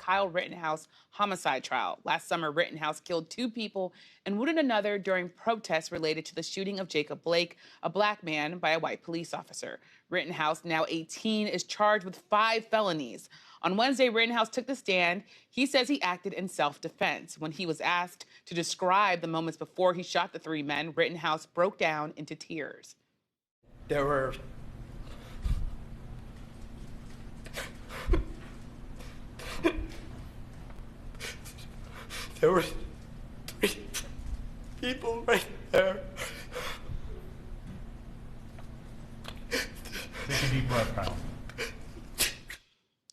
Kyle Rittenhouse homicide trial. Last summer, Rittenhouse killed 2 people and wounded another during protests related to the shooting of Jacob Blake, a black man, by a white police officer. Rittenhouse, now 18, is charged with 5 felonies. On Wednesday, Rittenhouse took the stand. He says he acted in self-defense. When he was asked to describe the moments before he shot the 3 men, Rittenhouse broke down into tears. There were There were 3 people right there. Take a deep breath, Kyle.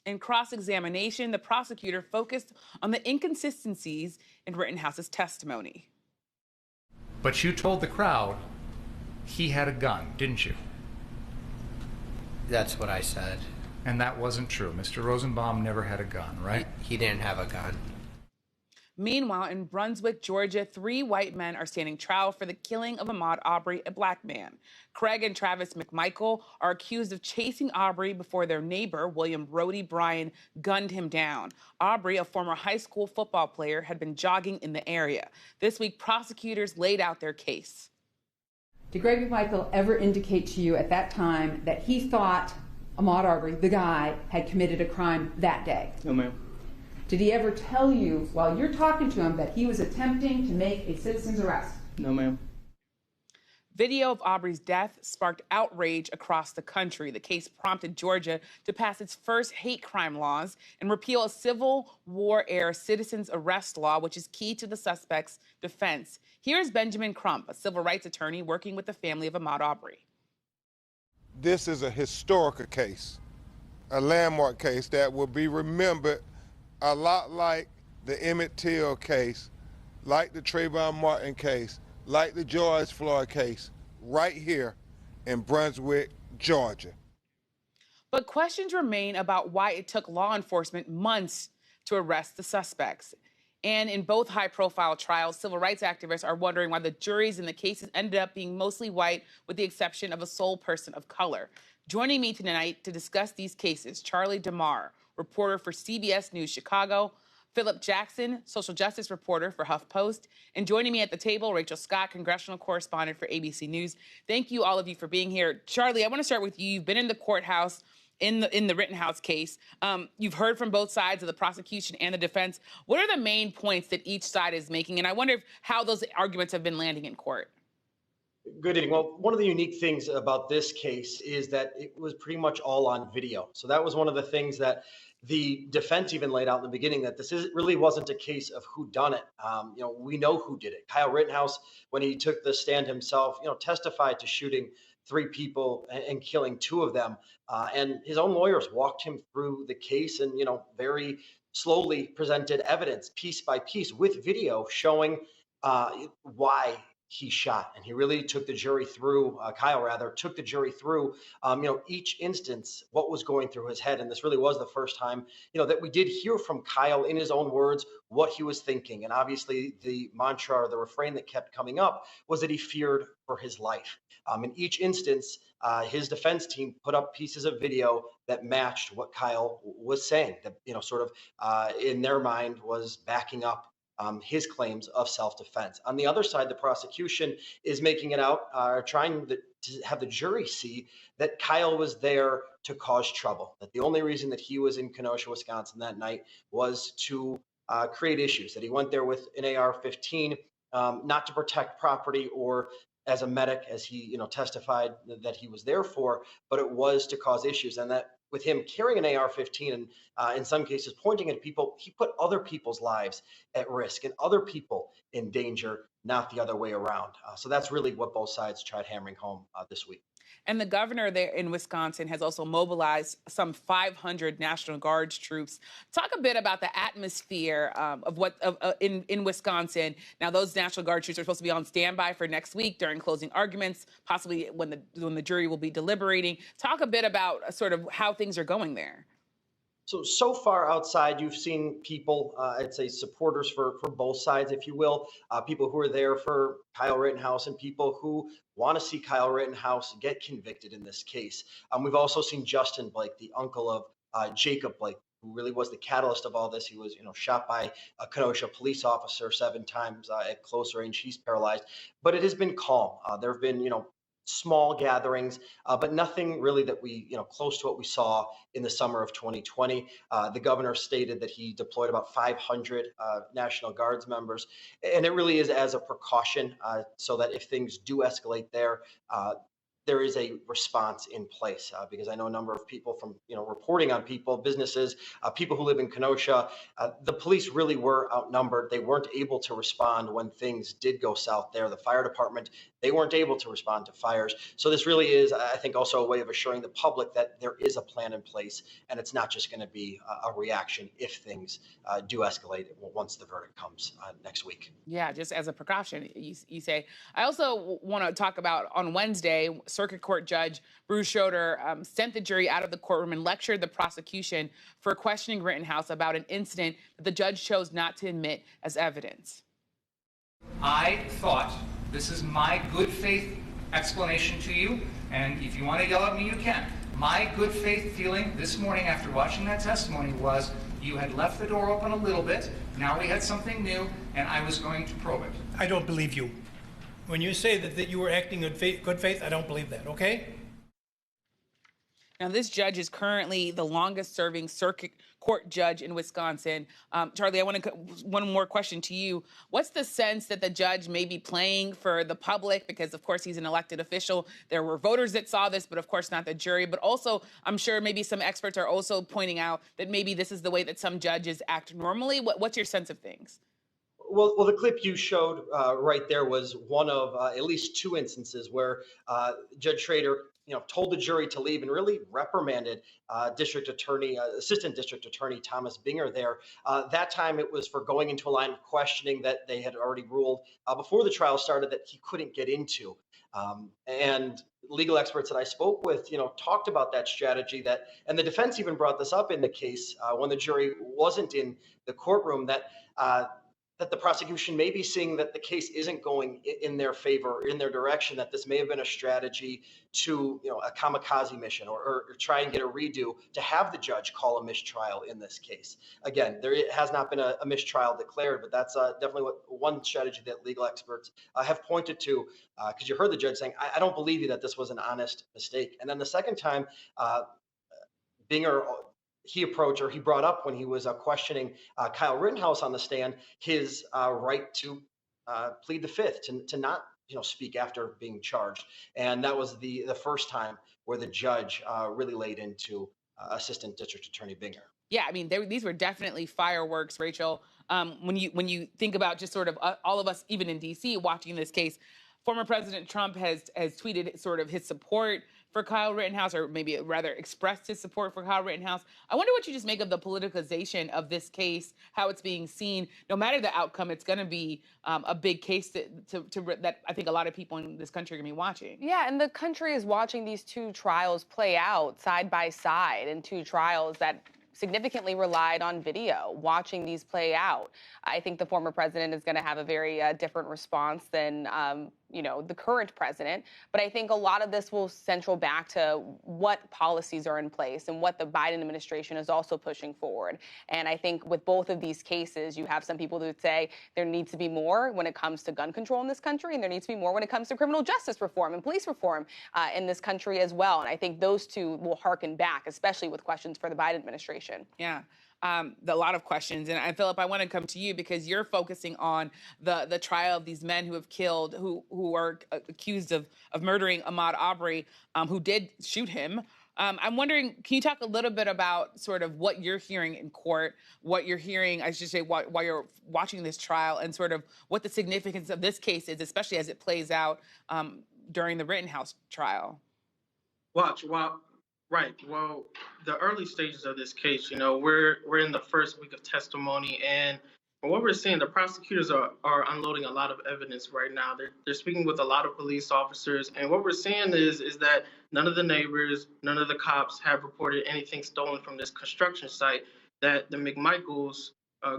In cross-examination, the prosecutor focused on the inconsistencies in Rittenhouse's testimony. But you told the crowd he had a gun, didn't you? That's what I said. And that wasn't true. Mr. Rosenbaum never had a gun, right? He didn't have a gun. Meanwhile, in Brunswick, Georgia, 3 white men are standing trial for the killing of Ahmaud Arbery, a black man. Craig and Travis McMichael are accused of chasing Arbery before their neighbor, William Brody Bryan, gunned him down. Arbery, a former high school football player, had been jogging in the area. This week, prosecutors laid out their case. Did Craig McMichael ever indicate to you at that time that he thought Ahmaud Arbery, the guy, had committed a crime that day? No, ma'am. Did he ever tell you, while you're talking to him, that he was attempting to make a citizen's arrest? No, ma'am. Video of Arbery's death sparked outrage across the country. The case prompted Georgia to pass its first hate crime laws and repeal a Civil War-era citizen's arrest law, which is key to the suspect's defense. Here's Benjamin Crump, a civil rights attorney working with the family of Ahmaud Arbery. This is a historical case, a landmark case that will be remembered a lot like the Emmett Till case, like the Trayvon Martin case, like the George Floyd case, right here in Brunswick, Georgia. But questions remain about why it took law enforcement months to arrest the suspects. And in both high-profile trials, civil rights activists are wondering why the juries in the cases ended up being mostly white, with the exception of a sole person of color. Joining me tonight to discuss these cases, Charlie DeMar, reporter for CBS News Chicago, Phillip Jackson, social justice reporter for Huff Post, and joining me at the table, Rachel Scott, congressional correspondent for ABC News. Thank you, all of you, for being here. Charlie, I want to start with you. You've been in the courthouse in the Rittenhouse case. You've heard from both sides of the prosecution and the defense. What are the main points that each side is making? And I wonder how those arguments have been landing in court. Good evening. Well, one of the unique things about this case is that it was pretty much all on video. So that was one of the things that the defense even laid out in the beginning, that really wasn't a case of who done it. We know who did it. Kyle Rittenhouse, when he took the stand himself, testified to shooting 3 people and killing 2 of them. And his own lawyers walked him through the case and, very slowly presented evidence piece by piece with video showing why he shot. And he really took the jury through, Kyle took the jury through, each instance, what was going through his head. And this really was the first time, that we did hear from Kyle in his own words, what he was thinking. And obviously the mantra or the refrain that kept coming up was that he feared for his life. In each instance, his defense team put up pieces of video that matched what Kyle was saying, that, in their mind was backing up his claims of self-defense. On the other side, the prosecution is making it out, trying to have the jury see that Kyle was there to cause trouble, that the only reason that he was in Kenosha, Wisconsin that night was to create issues, that he went there with an AR-15, not to protect property or as a medic, as he testified that he was there for, but it was to cause issues. And that with him carrying an AR-15 and in some cases pointing at people, he put other people's lives at risk and other people in danger, not the other way around. So that's really what both sides tried hammering home this week. And the governor there in Wisconsin has also mobilized some 500 National Guard troops. Talk a bit about the atmosphere in Wisconsin. Now, those National Guard troops are supposed to be on standby for next week during closing arguments, possibly when the jury will be deliberating. Talk a bit about sort of how things are going there. So far outside, you've seen people, I'd say supporters for both sides, if you will, people who are there for Kyle Rittenhouse and people who want to see Kyle Rittenhouse get convicted in this case. We've also seen Justin Blake, the uncle of Jacob Blake, who really was the catalyst of all this. He was, shot by a Kenosha police officer 7 times at close range. He's paralyzed, but it has been calm. There have been, small gatherings, but nothing really that we, close to what we saw in the summer of 2020. The governor stated that he deployed about 500 National Guards members, and it really is as a precaution so that if things do escalate there is a response in place because I know a number of people from, reporting on people, businesses, people who live in Kenosha. The police really were outnumbered. They weren't able to respond when things did go south there. The fire department, they weren't able to respond to fires. So this really is, I think, also a way of assuring the public that there is a plan in place and it's not just going to be a reaction if things do escalate once the verdict comes next week. Yeah, just as a precaution, you say. I also want to talk about on Wednesday, Circuit Court Judge Bruce Schroeder sent the jury out of the courtroom and lectured the prosecution for questioning Rittenhouse about an incident that the judge chose not to admit as evidence. I thought, this is my good faith explanation to you, and if you want to yell at me, you can. My good faith feeling this morning after watching that testimony was you had left the door open a little bit, now we had something new, and I was going to probe it. I don't believe you. When you say that you were acting in good faith, I don't believe that, okay? Now, this judge is currently the longest-serving circuit court judge in Wisconsin. Charlie, I want to one more question to you. What's the sense that the judge may be playing for the public? Because, of course, he's an elected official. There were voters that saw this, but, of course, not the jury. But also, I'm sure maybe some experts are also pointing out that maybe this is the way that some judges act normally. What's your sense of things? Well, the clip you showed right there was one of at least 2 instances where Judge Schroeder, told the jury to leave and really reprimanded Assistant District Attorney Thomas Binger there. That time it was for going into a line of questioning that they had already ruled before the trial started that he couldn't get into. And legal experts that I spoke with, talked about that strategy and the defense even brought this up in the case when the jury wasn't in the courtroom that the prosecution may be seeing that the case isn't going in their favor, in their direction, that this may have been a strategy to, a kamikaze mission or try and get a redo to have the judge call a mistrial in this case. Again, there has not been a mistrial declared, but that's definitely one strategy that legal experts have pointed to, because you heard the judge saying, I don't believe you that this was an honest mistake. And then the second time, Binger, he brought up when he was questioning Kyle Rittenhouse on the stand, his right to plead the fifth, to not speak after being charged. And that was the first time where the judge really laid into Assistant District Attorney Binger. Yeah, I mean, these were definitely fireworks, Rachel. When you think about just sort of all of us, even in D.C., watching this case, former President Trump has tweeted sort of his support for Kyle Rittenhouse, or maybe rather expressed his support for Kyle Rittenhouse. I wonder what you just make of the politicization of this case, how it's being seen. No matter the outcome, it's going to be a big case that I think a lot of people in this country are going to be watching. Yeah, and the country is watching these 2 trials play out side by side, and 2 trials that significantly relied on video, watching these play out. I think the former president is going to have a very different response than, the current president. But I think a lot of this will central back to what policies are in place and what the Biden administration is also pushing forward. And I think with both of these cases, you have some people who would say there needs to be more when it comes to gun control in this country, and there needs to be more when it comes to criminal justice reform and police reform in this country as well. And I think those 2 will harken back, especially with questions for the Biden administration. Yeah. A lot of questions. And Phillip, I want to come to you because you're focusing on the trial of these men who have killed, who are accused of murdering Ahmaud Arbery, who did shoot him. I'm wondering, can you talk a little bit about sort of what you're hearing in court, what you're hearing, I should say, while you're watching this trial, and sort of what the significance of this case is, especially as it plays out during the Rittenhouse trial? Right. Well, the early stages of this case, we're in the first week of testimony, and from what we're seeing, the prosecutors are unloading a lot of evidence right now. They're speaking with a lot of police officers, and what we're seeing is that none of the neighbors, none of the cops have reported anything stolen from this construction site that the McMichaels,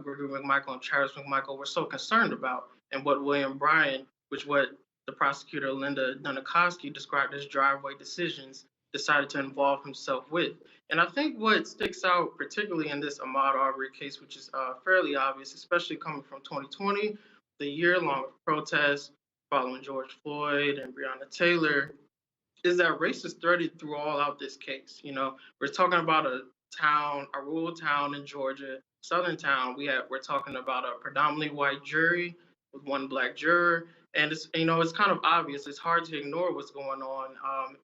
Gregory McMichael and Charles McMichael, were so concerned about, and what William Bryan, what the prosecutor Linda Dunikoski described as driveway decisions. decided to involve himself with. And I think what sticks out, particularly in this Ahmaud Arbery case, which is fairly obvious, especially coming from 2020, the year-long protests following George Floyd and Breonna Taylor, is that race is threaded through all out this case. You know, we're talking about a town, a rural town in Georgia, southern town. We're talking about a predominantly white jury with one black juror, and it's kind of obvious. It's hard to ignore what's going on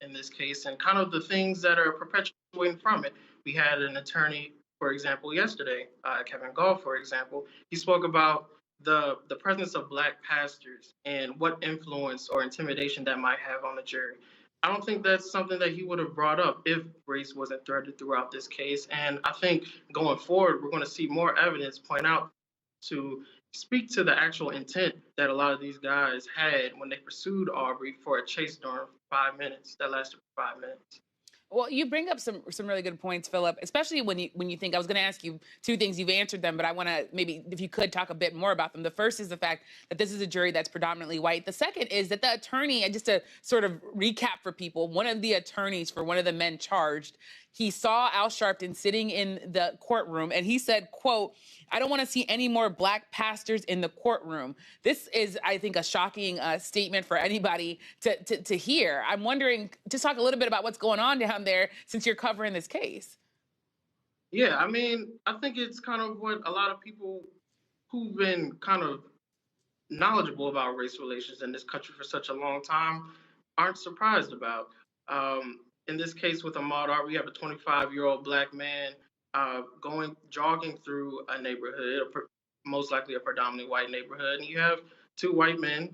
in this case and kind of the things that are perpetuating from it. We had an attorney, for example, yesterday, Kevin Gall, for example. He spoke about the presence of black pastors and what influence or intimidation that might have on the jury. I don't think that's something that he would have brought up if race wasn't threaded throughout this case. And I think going forward, we're going to see more evidence point out to speak to the actual intent that a lot of these guys had when they pursued Arbery for a chase during 5 minutes that lasted for 5 minutes. Well, you bring up some really good points, Phillip, especially when you think, I was going to ask you two things, you've answered them, but I want to maybe, if you could, talk a bit more about them. The first is the fact that this is a jury that's predominantly white. The second is that the attorney, and just to sort of recap for people, one of the attorneys for one of the men charged, he saw Al Sharpton sitting in the courtroom, and he said, quote, "I don't want to see any more black pastors in the courtroom." This is, I think, a shocking statement for anybody to hear. I'm wondering, just talk a little bit about what's going on down there since you're covering this case. Yeah, I mean, I think it's kind of what a lot of people who've been kind of knowledgeable about race relations in this country for such a long time aren't surprised about. In this case with Ahmaud Arbery, we have a 25-year-old black man jogging through a neighborhood, most likely a predominantly white neighborhood, and you have two white men,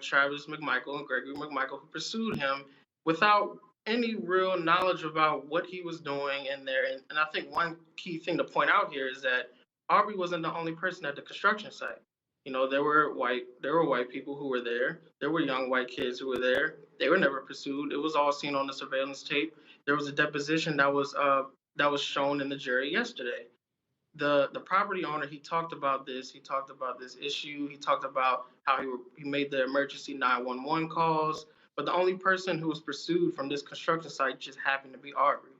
Travis McMichael and Gregory McMichael, who pursued him without any real knowledge about what he was doing in there. And I think one key thing to point out here is that Arbery wasn't the only person at the construction site. You know, there were white people who were there. There were young white kids who were there. They were never pursued. It was all seen on the surveillance tape. There was a deposition that was shown in the jury yesterday. The property owner, he talked about this. He talked about this issue. He talked about how he made the emergency 911 calls. But the only person who was pursued from this construction site just happened to be Arbery.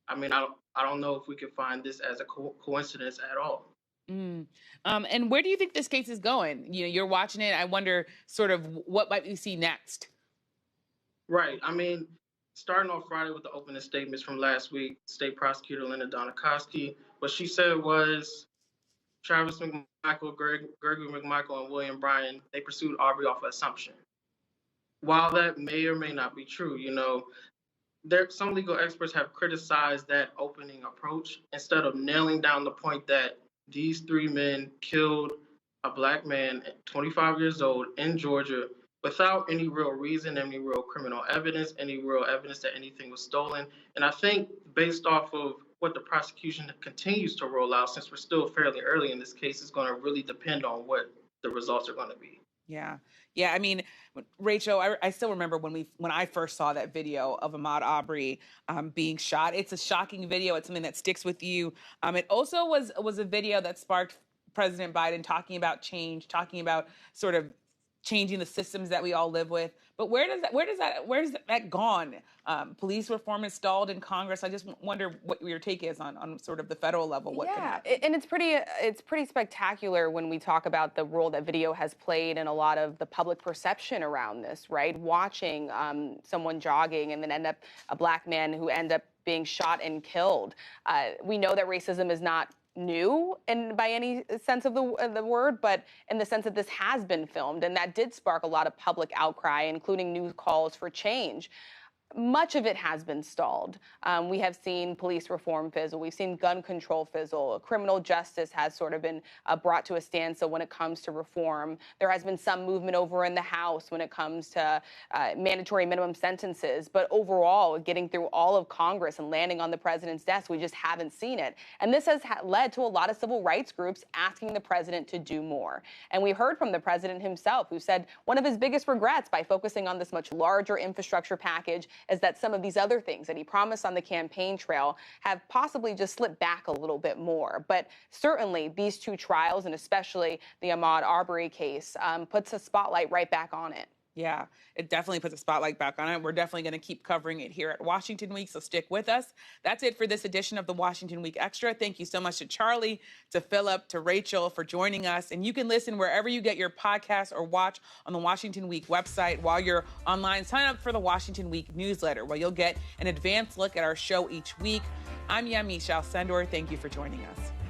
I mean, I don't know if we could find this as a coincidence at all. And where do you think this case is going? You know, you're watching it. I wonder sort of what might we see next? Right. I mean, starting on Friday with the opening statements from last week, State Prosecutor Linda Donikoski, what she said was Travis McMichael, Gregory McMichael, and William Bryan, they pursued Arbery off of assumption. While that may or may not be true, you know, some legal experts have criticized that opening approach instead of nailing down the point that these three men killed a black man at 25 years old in Georgia without any real reason, any real criminal evidence, any real evidence that anything was stolen. And I think based off of what the prosecution continues to roll out, since we're still fairly early in this case, is going to really depend on what the results are going to be. Yeah. I mean, Rachel, I still remember when I first saw that video of Ahmaud Arbery being shot. It's a shocking video. It's something that sticks with you. It also was a video that sparked President Biden talking about change, talking about sort of changing the systems that we all live with. But where's that gone? Police reform is stalled in Congress. I just wonder what your take is on sort of the federal level. What can happen? And it's pretty spectacular when we talk about the role that video has played in a lot of the public perception around this, right? Watching someone jogging and then end up a black man who end up being shot and killed. We know that racism is not new and by any sense of the word, but in the sense that this has been filmed, and that did spark a lot of public outcry, including new calls for change. Much of it has been stalled. We have seen police reform fizzle. We've seen gun control fizzle. Criminal justice has sort of been brought to a standstill when it comes to reform. There has been some movement over in the House when it comes to mandatory minimum sentences. But overall, getting through all of Congress and landing on the president's desk, we just haven't seen it. And this has led to a lot of civil rights groups asking the president to do more. And we heard from the president himself, who said one of his biggest regrets by focusing on this much larger infrastructure package is that some of these other things that he promised on the campaign trail have possibly just slipped back a little bit more. But certainly these two trials, and especially the Ahmaud Arbery case, puts a spotlight right back on it. Yeah, it definitely puts a spotlight back on it. We're definitely going to keep covering it here at Washington Week, so stick with us. That's it for this edition of the Washington Week Extra. Thank you so much to Charlie, to Phillip, to Rachel for joining us. And you can listen wherever you get your podcasts or watch on the Washington Week website. While you're online, sign up for the Washington Week newsletter, where you'll get an advanced look at our show each week. I'm Yamiche Alcindor. Thank you for joining us.